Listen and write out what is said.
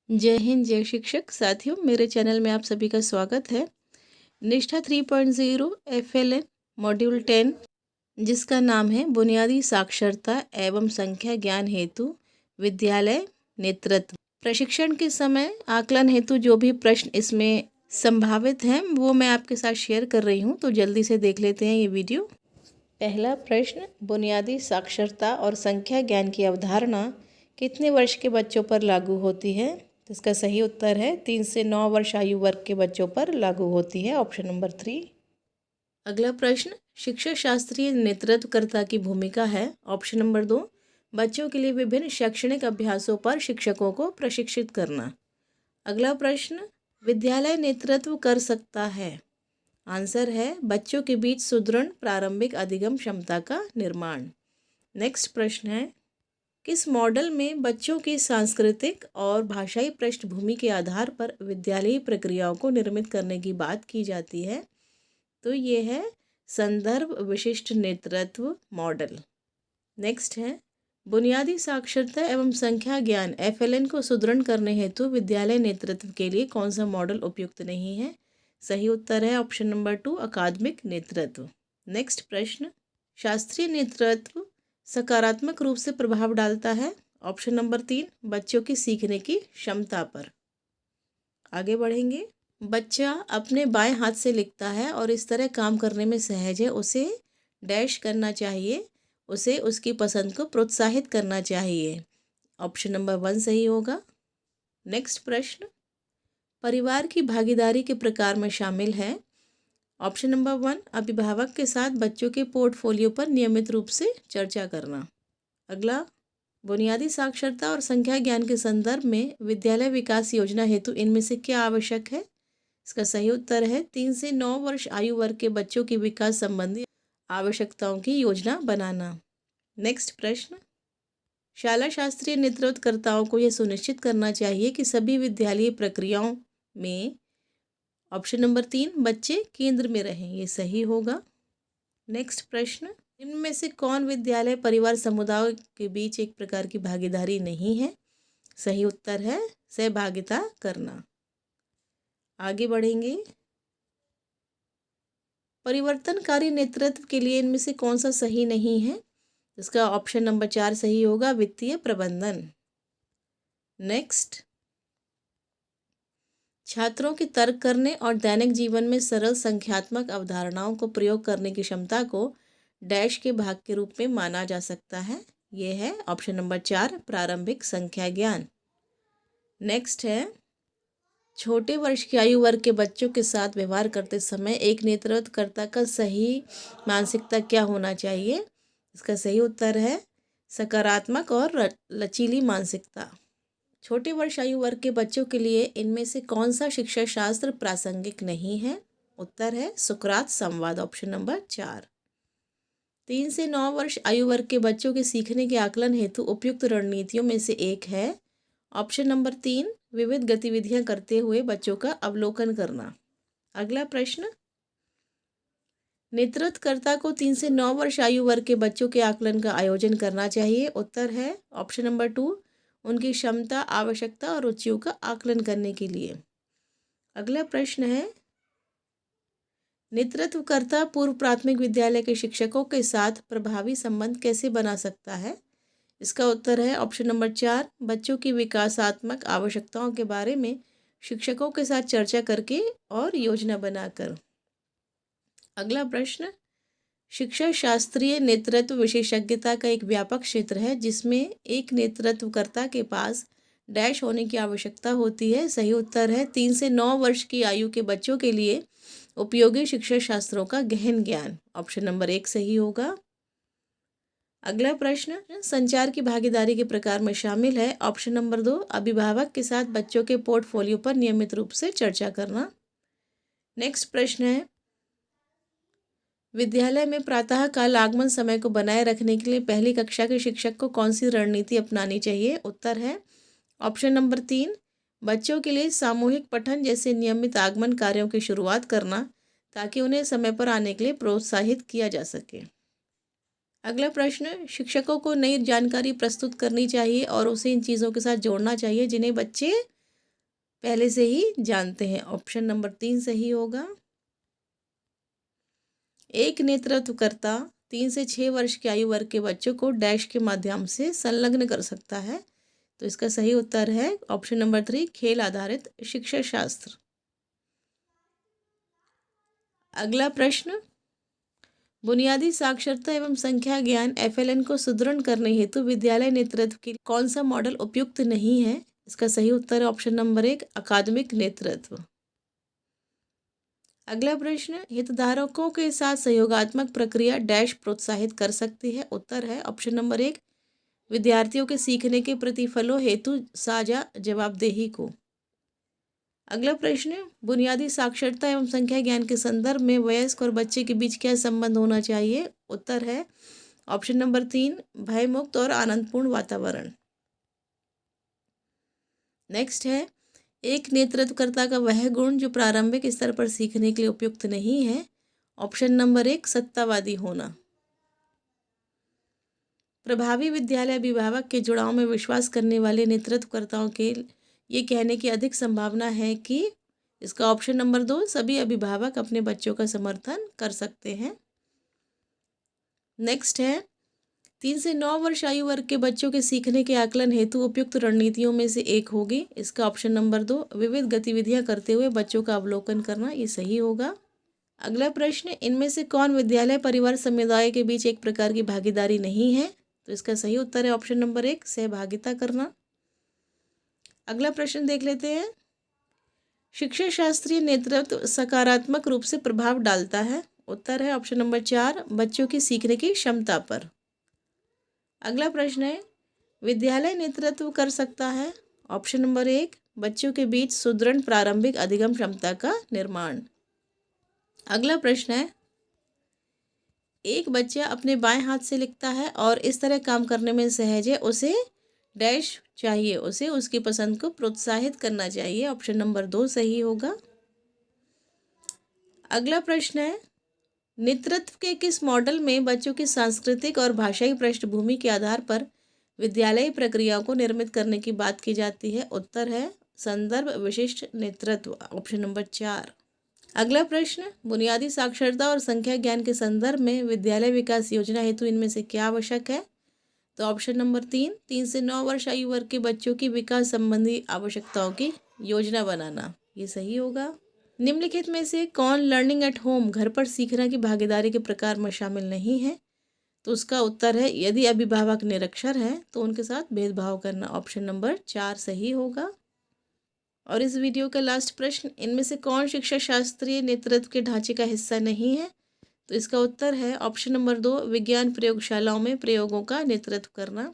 जय हिंद, जय शिक्षक साथियों। मेरे चैनल में आप सभी का स्वागत है। निष्ठा 3.0 FLN मॉड्यूल 10, जिसका नाम है बुनियादी साक्षरता एवं संख्या ज्ञान हेतु विद्यालय नेतृत्व। प्रशिक्षण के समय आकलन हेतु जो भी प्रश्न इसमें संभावित हैं वो मैं आपके साथ शेयर कर रही हूँ, तो जल्दी से देख लेते हैं ये वीडियो। पहला प्रश्न, बुनियादी साक्षरता और संख्या ज्ञान की अवधारणा कितने वर्ष के बच्चों पर लागू होती है? तो इसका सही उत्तर है 3 से 9 वर्ष आयु वर्ग के बच्चों पर लागू होती है, ऑप्शन नंबर 3। अगला प्रश्न, शिक्षा शास्त्रीय नेतृत्वकर्ता की भूमिका है, ऑप्शन नंबर 2। बच्चों के लिए विभिन्न शैक्षणिक अभ्यासों पर शिक्षकों को प्रशिक्षित करना। अगला प्रश्न, विद्यालय नेतृत्व कर सकता है। आंसर है बच्चों के बीच सुदृढ़ प्रारंभिक अधिगम क्षमता का निर्माण। नेक्स्ट प्रश्न है, किस मॉडल में बच्चों की सांस्कृतिक और भाषाई पृष्ठभूमि के आधार पर विद्यालयी प्रक्रियाओं को निर्मित करने की बात की जाती है? तो ये है संदर्भ विशिष्ट नेतृत्व मॉडल। नेक्स्ट है, बुनियादी साक्षरता एवं संख्या ज्ञान FLN को सुदृढ़ करने हेतु विद्यालय नेतृत्व के लिए कौन सा मॉडल उपयुक्त नहीं है? सही उत्तर है ऑप्शन नंबर 2, अकादमिक नेतृत्व। नेक्स्ट प्रश्न, शास्त्रीय नेतृत्व सकारात्मक रूप से प्रभाव डालता है, ऑप्शन नंबर 3, बच्चों की सीखने की क्षमता पर। आगे बढ़ेंगे। बच्चा अपने बाएं हाथ से लिखता है और इस तरह काम करने में सहज है, उसे डैश करना चाहिए, उसे उसकी पसंद को प्रोत्साहित करना चाहिए, ऑप्शन नंबर 1 सही होगा। नेक्स्ट प्रश्न, परिवार की भागीदारी के प्रकार में शामिल है, ऑप्शन नंबर 1, अभिभावक के साथ बच्चों के पोर्टफोलियो पर नियमित रूप से चर्चा करना। अगला, बुनियादी साक्षरता और संख्या ज्ञान के संदर्भ में विद्यालय विकास योजना हेतु इनमें से क्या आवश्यक है? इसका सही उत्तर है 3 से 9 वर्ष आयु वर्ग के बच्चों की विकास संबंधी आवश्यकताओं की योजना बनाना। नेक्स्ट प्रश्न, शाला शास्त्रीय नेतृत्वकर्ताओं को यह सुनिश्चित करना चाहिए कि सभी विद्यालयी प्रक्रियाओं में, ऑप्शन नंबर 3, बच्चे केंद्र में रहें, ये सही होगा। नेक्स्ट प्रश्न, इनमें से कौन विद्यालय परिवार समुदाय के बीच एक प्रकार की भागीदारी नहीं है? सही उत्तर है सहभागिता करना। आगे बढ़ेंगे। परिवर्तनकारी नेतृत्व के लिए इनमें से कौन सा सही नहीं है? इसका ऑप्शन नंबर 4 सही होगा, वित्तीय प्रबंधन। नेक्स्ट, छात्रों की तर्क करने और दैनिक जीवन में सरल संख्यात्मक अवधारणाओं को प्रयोग करने की क्षमता को डैश के भाग के रूप में माना जा सकता है, ये है ऑप्शन नंबर 4, प्रारंभिक संख्या ज्ञान। नेक्स्ट है, छोटे वर्ष की आयु वर्ग के बच्चों के साथ व्यवहार करते समय एक नेतृत्वकर्ता का सही मानसिकता क्या होना चाहिए? इसका सही उत्तर है सकारात्मक और लचीली मानसिकता। छोटे वर्ष आयु वर्ग के बच्चों के लिए इनमें से कौन सा शिक्षा शास्त्र प्रासंगिक नहीं है? उत्तर है सुकरात संवाद, ऑप्शन नंबर 4। 3 से 9 वर्ष आयु वर्ग के बच्चों के सीखने के आकलन हेतु उपयुक्त रणनीतियों में से एक है, ऑप्शन नंबर 3, विविध गतिविधियां करते हुए बच्चों का अवलोकन करना। अगला प्रश्न, नेतृत्वकर्ता को 3 से 9 वर्ष आयु वर्ग के बच्चों के आकलन का आयोजन करना चाहिए, उत्तर है ऑप्शन नंबर 2, उनकी क्षमता, आवश्यकता और रुचियों का आकलन करने के लिए। अगला प्रश्न है, नेतृत्वकर्ता पूर्व प्राथमिक विद्यालय के शिक्षकों के साथ प्रभावी संबंध कैसे बना सकता है? इसका उत्तर है ऑप्शन नंबर 4, बच्चों की विकासात्मक आवश्यकताओं के बारे में शिक्षकों के साथ चर्चा करके और योजना बनाकर। अगला प्रश्न, शिक्षा शास्त्रीय नेतृत्व विशेषज्ञता का एक व्यापक क्षेत्र है जिसमें एक नेतृत्वकर्ता के पास डैश होने की आवश्यकता होती है। सही उत्तर है 3 से 9 वर्ष की आयु के बच्चों के लिए उपयोगी शिक्षा शास्त्रों का गहन ज्ञान, ऑप्शन नंबर 1 सही होगा। अगला प्रश्न, संचार की भागीदारी के प्रकार में शामिल है, ऑप्शन नंबर 2, अभिभावक के साथ बच्चों के पोर्टफोलियो पर नियमित रूप से चर्चा करना। नेक्स्ट प्रश्न है, विद्यालय में प्रातःकाल आगमन समय को बनाए रखने के लिए पहली कक्षा के शिक्षक को कौन सी रणनीति अपनानी चाहिए? उत्तर है ऑप्शन नंबर 3, बच्चों के लिए सामूहिक पठन जैसे नियमित आगमन कार्यों की शुरुआत करना ताकि उन्हें समय पर आने के लिए प्रोत्साहित किया जा सके। अगला प्रश्न, शिक्षकों को नई जानकारी प्रस्तुत करनी चाहिए और उसे इन चीज़ों के साथ जोड़ना चाहिए जिन्हें बच्चे पहले से ही जानते हैं। ऑप्शन नंबर 3 सही होगा। एक नेतृत्वकर्ता 3 से 6 वर्ष की आयु वर्ग के बच्चों को डैश के माध्यम से संलग्न कर सकता है। तो इसका सही उत्तर है ऑप्शन नंबर 3, खेल आधारित शिक्षा शास्त्र। अगला प्रश्न, बुनियादी साक्षरता एवं संख्या ज्ञान FLN को सुदृढ़ करने हेतु विद्यालय नेतृत्व के कौन सा मॉडल उपयुक्त नहीं है? इसका सही उत्तर है ऑप्शन नंबर 1, अकादमिक नेतृत्व। अगला प्रश्न, हितधारकों के साथ सहयोगात्मक प्रक्रिया डैश प्रोत्साहित कर सकती है? उत्तर है ऑप्शन नंबर 1, विद्यार्थियों के सीखने के प्रतिफलों हेतु साझा जवाबदेही को। अगला प्रश्न, बुनियादी साक्षरता एवं संख्या ज्ञान के संदर्भ में वयस्क और बच्चे के बीच क्या संबंध होना चाहिए? उत्तर है ऑप्शन नंबर 3, भयमुक्त और आनंदपूर्ण वातावरण। नेक्स्ट है, एक नेतृत्वकर्ता का वह गुण जो प्रारंभिक स्तर पर सीखने के लिए उपयुक्त नहीं है? ऑप्शन नंबर 1, सत्तावादी होना। प्रभावी विद्यालय अभिभावक के जुड़ाव में विश्वास करने वाले नेतृत्वकर्ताओं के ये कहने की अधिक संभावना है कि इसका ऑप्शन नंबर 2, सभी अभिभावक अपने बच्चों का समर्थन कर सकते हैं। नेक्स्ट है, 3 से 9 वर्ष आयु वर्ग के बच्चों के सीखने के आकलन हेतु उपयुक्त रणनीतियों में से एक होगी। इसका ऑप्शन नंबर 2, विविध गतिविधियां करते हुए बच्चों का अवलोकन करना, ये सही होगा। अगला प्रश्न, इनमें से कौन विद्यालय परिवार समुदाय के बीच एक प्रकार की भागीदारी नहीं है? तो इसका सही उत्तर है ऑप्शन नंबर 1, सहभागिता करना। अगला प्रश्न देख लेते हैं, शिक्षा शास्त्रीय नेतृत्व सकारात्मक रूप से प्रभाव डालता है? उत्तर है ऑप्शन नंबर 4, बच्चों की सीखने की क्षमता पर। अगला प्रश्न है, विद्यालय नेतृत्व कर सकता है? ऑप्शन नंबर 1, बच्चों के बीच सुदृढ़ प्रारंभिक अधिगम क्षमता का निर्माण। अगला प्रश्न है, एक बच्चा अपने बाएं हाथ से लिखता है और इस तरह काम करने में सहज है, उसे डैश चाहिए, उसे उसकी पसंद को प्रोत्साहित करना चाहिए। ऑप्शन नंबर 2 सही होगा। अगला प्रश्न है, नेतृत्व के किस मॉडल में बच्चों की सांस्कृतिक और भाषाई पृष्ठभूमि के आधार पर विद्यालयी प्रक्रियाओं को निर्मित करने की बात की जाती है? उत्तर है संदर्भ विशिष्ट नेतृत्व, ऑप्शन नंबर 4। अगला प्रश्न, बुनियादी साक्षरता और संख्या ज्ञान के संदर्भ में विद्यालय विकास योजना हेतु इनमें से क्या आवश्यक है? तो ऑप्शन नंबर 3 से 9 वर्ष आयु वर्ग के बच्चों की विकास संबंधी आवश्यकताओं की योजना बनाना, ये सही होगा। निम्नलिखित में से कौन लर्निंग एट होम घर पर सीखना की भागीदारी के प्रकार में शामिल नहीं है? तो उसका उत्तर है, यदि अभिभावक निरक्षर हैं तो उनके साथ भेदभाव करना, ऑप्शन नंबर 4 सही होगा। और इस वीडियो का लास्ट प्रश्न, इनमें से कौन शिक्षा शास्त्रीय नेतृत्व के ढांचे का हिस्सा नहीं है? तो इसका उत्तर है ऑप्शन नंबर 2, विज्ञान प्रयोगशालाओं में प्रयोगों का नेतृत्व करना।